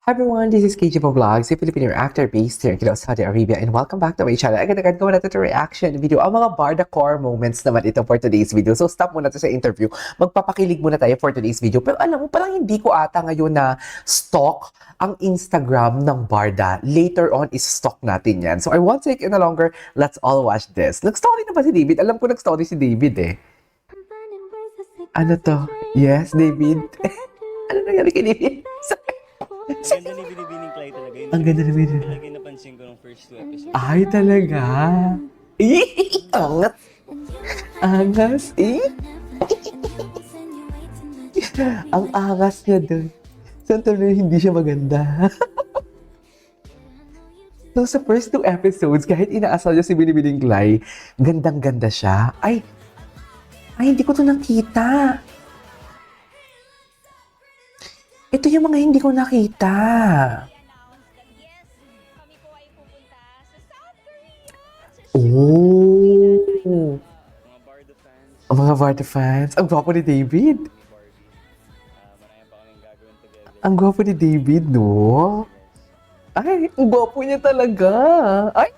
Hi everyone, this is KJ Vlogs, a Filipino actor based here in Saudi Arabia, and welcome back to my channel. Agad-agad gawa natin ito reaction video. Ang mga Barda core moments naman ito for today's video. So stop muna to sa interview. Magpapakilig muna tayo for today's video. Pero alam mo, parang hindi ko ata ngayon na stalk ang Instagram ng Barda. Later on, is-stalk natin yan. So I won't take it no longer. Let's all watch this. Nag-story na ba si David? Alam ko nag-story si David eh. Ano to? Yes, David? Ano nangyari kay David? Ang ganda ni Binibining Clay talaga. Yun Ang ganda ni Binibining. talaga yung napansin ko nung first 2 episodes. Ay, talaga? Angas. Angas, Ang angas niya doon. Saan tuloy hindi siya maganda? So, sa first 2 episodes, kahit inaasal niya si Binibining Clay, gandang-ganda siya. Ay, hindi ko to nakita. Ito yung mga hindi ko nakita. Oh. Mga Barda fans, Ang mga Barda fans. Ang gwapo ni David. marami pa kaming gagawin together. Ang gwapo ni David, no? Ay, ang gwapo niya talaga. Ay!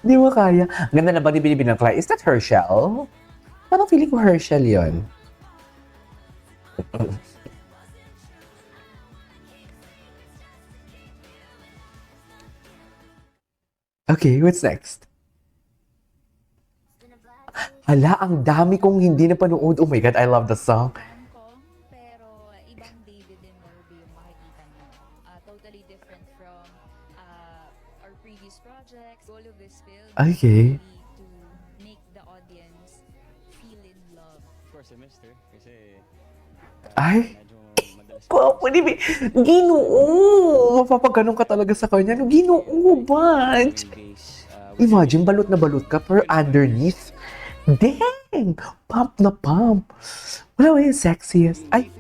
Di mo kaya. Ganda na ba ni Binibining Clay? Is that Herschel? Parang feeling ko Herschel yon. Okay, what's next? Hala, ang dami kong hindi napanood. Oh my God, I love the song. Pero ibang David and Morby yung makikita niyo. Totally different from our previous projects. Goal of this film Okay. is really to make the audience feel in love. Of course, I missed her. Kasi Ay! medyo madalas Gwapo ni Ginoo! Mapapaganon ka talaga sa kanya. No, Ginoo, bunch! days. Imagine, balot na balot ka, pero underneath, dang! Pump na pump! Wala ba yung sexiest? Ay!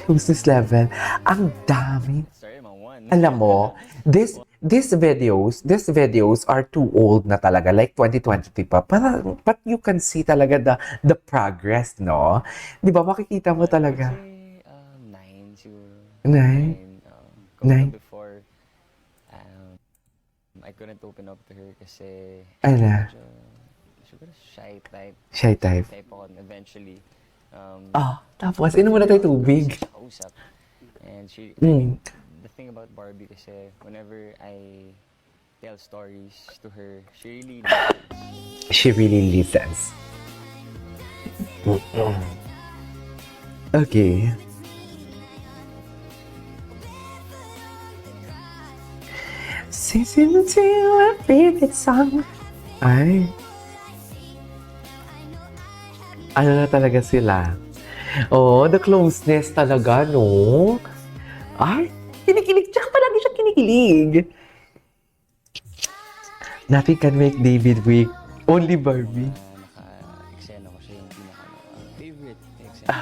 Business level. Ang dami. Sorry, mga 1. Alam mo, these videos are too old na talaga, like 2023 pa. But you can see talaga the progress, no? Di ba, makikita mo talaga. Kasi 9 siguro. Nine? 9. Nine? Before, I couldn't open up to her kasi Ano? medyo, siguro shy type. Shy type. Type ako eventually. Tapos, inom muna tayo tubig. Kausap. And she, Mm. the thing about Barbie kasi whenever I tell stories to her, she really listens. She really listens. Okay. Listen to my favorite song. Ay. Ano na talaga sila? Oh, the closeness talaga, no? Ay, kinikilig. Tsaka palagi siya kinikilig. Nothing can make David weak. Only Barbie. Naka-eksena ko siya yung favorite eksena.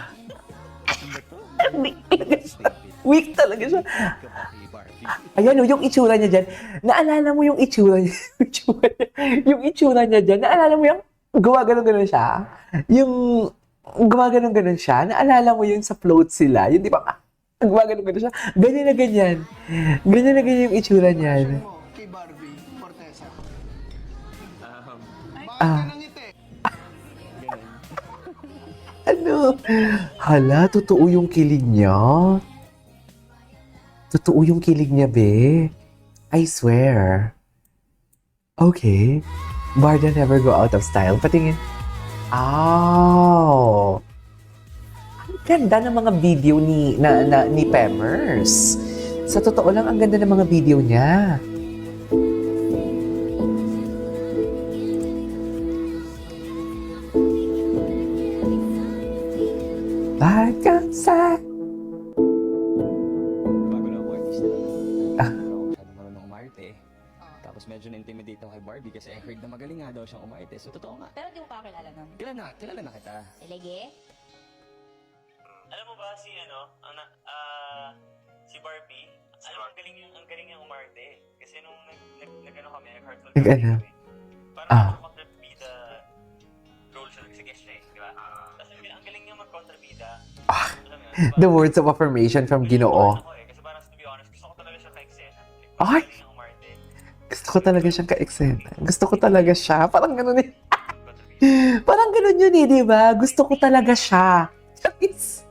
Weak talaga siya. Kapati Barbie. Ayan o, yung itsura niya dyan. Naalala mo yung itsura niya? Yung itsura niya dyan. Naalala mo yung gawa-ganon-ganon siya? Yung gawa-ganon-ganon siya. Naalala mo yung sa float sila? Yung di ba? Gawa-ganon-ganon siya. Ganyan na ganyan. Ganyan na ganyan yung itsura niyan. Kay Barbie Fortesa. Ah. Nangiti. Ganun. Ano? Hala, totoo yung kilig niya. Totoo yung kilig niya, be. I swear. Okay. Barda never go out of style. Patingin. Oh. Ang ganda ng mga video ni Pemmers. Sa totoo lang, ang ganda ng mga video niya. Back outside. Bago na ako artista. Ako masyadong marunong umarte. Tapos medyo na-intimidate ako kay Barbie kasi I heard na magaling nga daw siyang umarte. So totoo nga. Pero di mo pa kilala nun. Kilala na kita. Sige? Alam mo ba si si Barbie, alam mo, ang galing niya umarte. Kasi nung nag-ano kami, nag-heartful Nag-ano? kami. Parang kontrabida role siya, sige siya eh, di ba? Tapos ang galing niya mag-kontrabida. Alam mo yun? The words of affirmation from Ginoo. Ako eh, kasi parang to be honest, gusto ko talaga siya ka-eksena. Ay! Magaling ang umarte. Gusto ko talaga siyang ka-eksena. Gusto ko talaga siya. Parang ganun eh. Contribution. Parang ganun yun eh, di ba? Gusto ko talaga siya. Guys,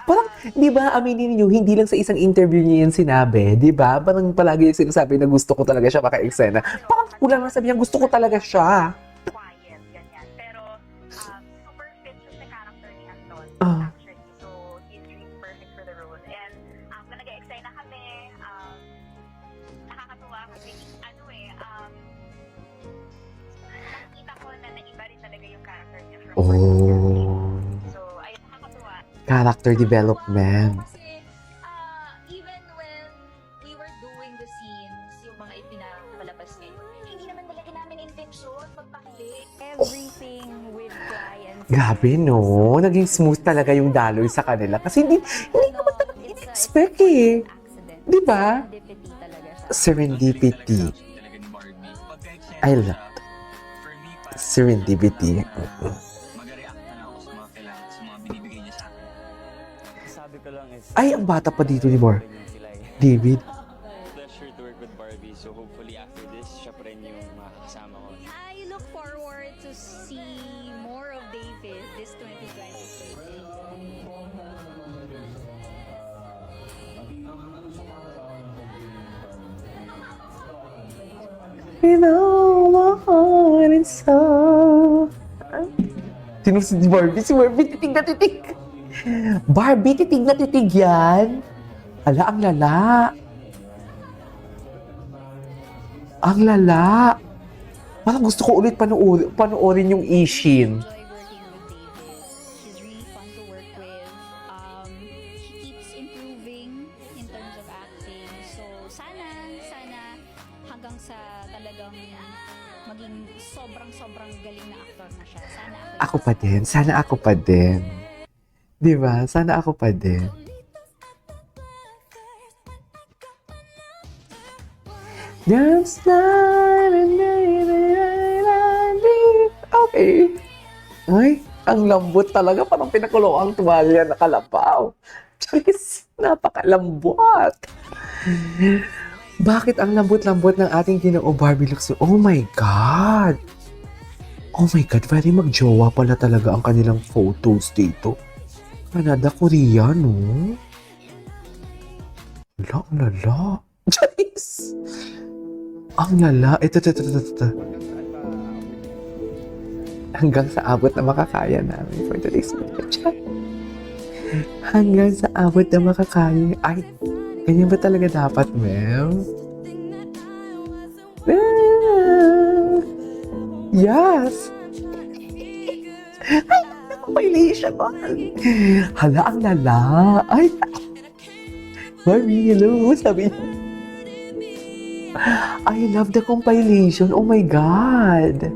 parang, di ba, aminin niyo, hindi lang sa isang interview niya yan sinabi, di ba? Parang palagi yung sinasabi na gusto ko talaga siya maka-eksena. Parang kulang na sabihan, gusto ko talaga siya. quiet, ganyan. Pero, super fit siya sa character ni Anton, Ah. actually. So, he's really perfect for the role. And, nag-excite na kami, nakakatuwa kasi, nakikita ko na naiba rin talaga yung character niya from Oh. So, ayun, nakakatuwa. Character development. Kasi, even when we were doing the scenes, yung mga ipinapalabas ngayon, hindi naman talaga namin intention magpakilig. Everything with clients. Grabe, no? Naging smooth talaga yung daloy sa kanila. Kasi hindi naman talaga in-expect eh. Accident. Di ba? Serendipity talaga siya. Serendipity. Talaga ni Barbie. Pagka-eksena I siya, love for me, parang serendipity. mag-react na lang ako sa mga kailangan, sa mga binibigay niya sa akin. Sabi ko lang is, Ay, ang bata pa dito ni Bar. ganyan sila eh. David. Pleasure to work with Barbie. So hopefully after this, siya pa rin yung makakasama ko. I look forward to see more of David this 2026. You know my heart and soul. Sino si Barbie? Si Barbie, titig na titig. Barbie, titig na titig yan. Ala, ang lala. Ang lala. Parang gusto ko ulit panoorin yung Ishin. Enjoy working with David. He's really fun to work with. He keeps improving in terms of acting. So, sana hanggang sa talagang maging sobrang galing na actor na siya. Sana Ako pa din. Sana ako pa din. Di ba? Sana ako pa din. Just not a Okay. Ay, ang lambot talaga. Parang pinakulo ang tuwalya na kalapaw. Charis, napakalambot. Bakit ang lambot-lambot ng ating Ginoo Barbie Lux? Oh my God! Oh my God, very magjowa pala talaga ang kanilang photos dito. Canada, Korea, no? Lala, ang lala. Charis! Ang lala. Ito. Hanggang sa abot na makakaya namin for today's video chat. Hanggang sa abot na makakaya. Ay, ganyan ba talaga dapat, ma'am? Yes! Ay, napapilation ko. Hala, ang lala. Ay, Barbie, hello. Sabi niya. I love the compilation. Oh my God.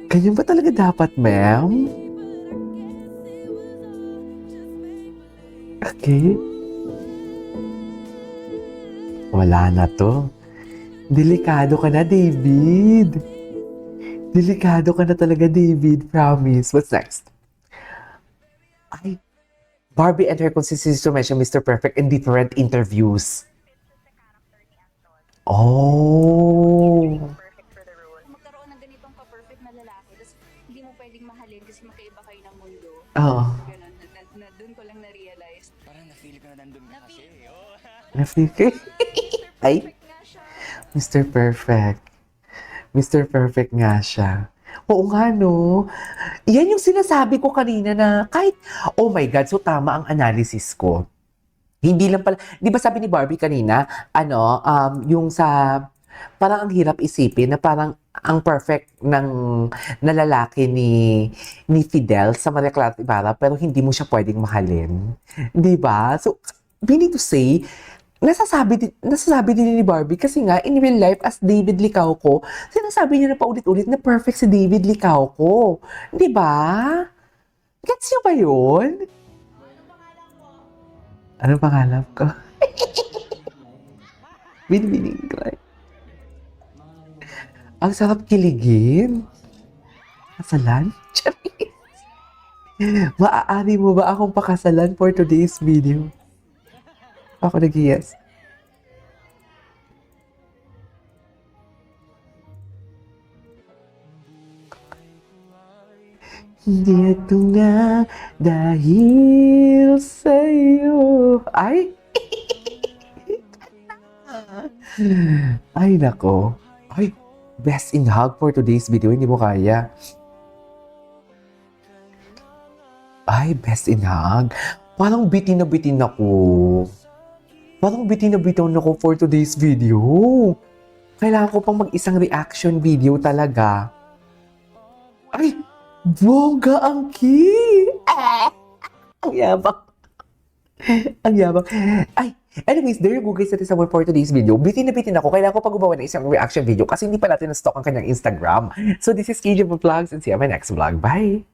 Ganyan ba talaga dapat, ma'am? Okay. Wala na to. Delikado ka na, David. Delikado ka na talaga, David. Promise. What's next? Ay, Barbie and her consistency to mention Mr. Perfect in different interviews. Oh. Perfect for the role. magkaroon ng ganitong ka-perfect na lalaki, tapos hindi mo pwedeng mahalin kasi magkaiba kayo ng mundo. Oo. Ganun, doon ko lang na-realize. Parang na-feel ko na nandun ka kasi. Oh. Nafike. Ay, Perfect nga siya. Mr. Perfect. Mr. Perfect nga siya. Oo nga, no? Yan yung sinasabi ko kanina na kahit, oh my God, so tama ang analysis ko. Hindi lang pala, di ba sabi ni Barbie kanina, yung sa, parang ang hirap isipin na parang ang perfect na lalaki ni Fidel sa Maria Clara Ibarra, pero hindi mo siya pwedeng mahalin. Di ba? So, meaning to say, nasasabi din ni Barbie kasi nga, in real life, as David Licauco, sinasabi niya na paulit-ulit na perfect si David Licauco. Di ba? Gets niyo ba yun? Anong pangalan ko? Binibining ko. Ang sarap kiligin. Kasalan? Charis. Maaari mo ba akong pakasalan for today's video? Ako nag-yes. Hindi ito nga dahil sa'yo. Ay! Ay, nako. Ay, best in hug for today's video. Hindi mo kaya. Ay, best in hug. Parang bitin na bitin ako. Parang bitin na bitin ako for today's video. Kailangan ko pang mag-isang reaction video talaga. Ay! Bongga ang cute! Ang yabang. Ang yabang. Ay, anyways, there you go guys. That is our for today's video. Bitin na bitin ako. Kailangan ko pa gumawa ng isang reaction video kasi hindi pa natin na-stock ang kanyang Instagram. So this is KJ Vlogs and see you on my next vlog. Bye!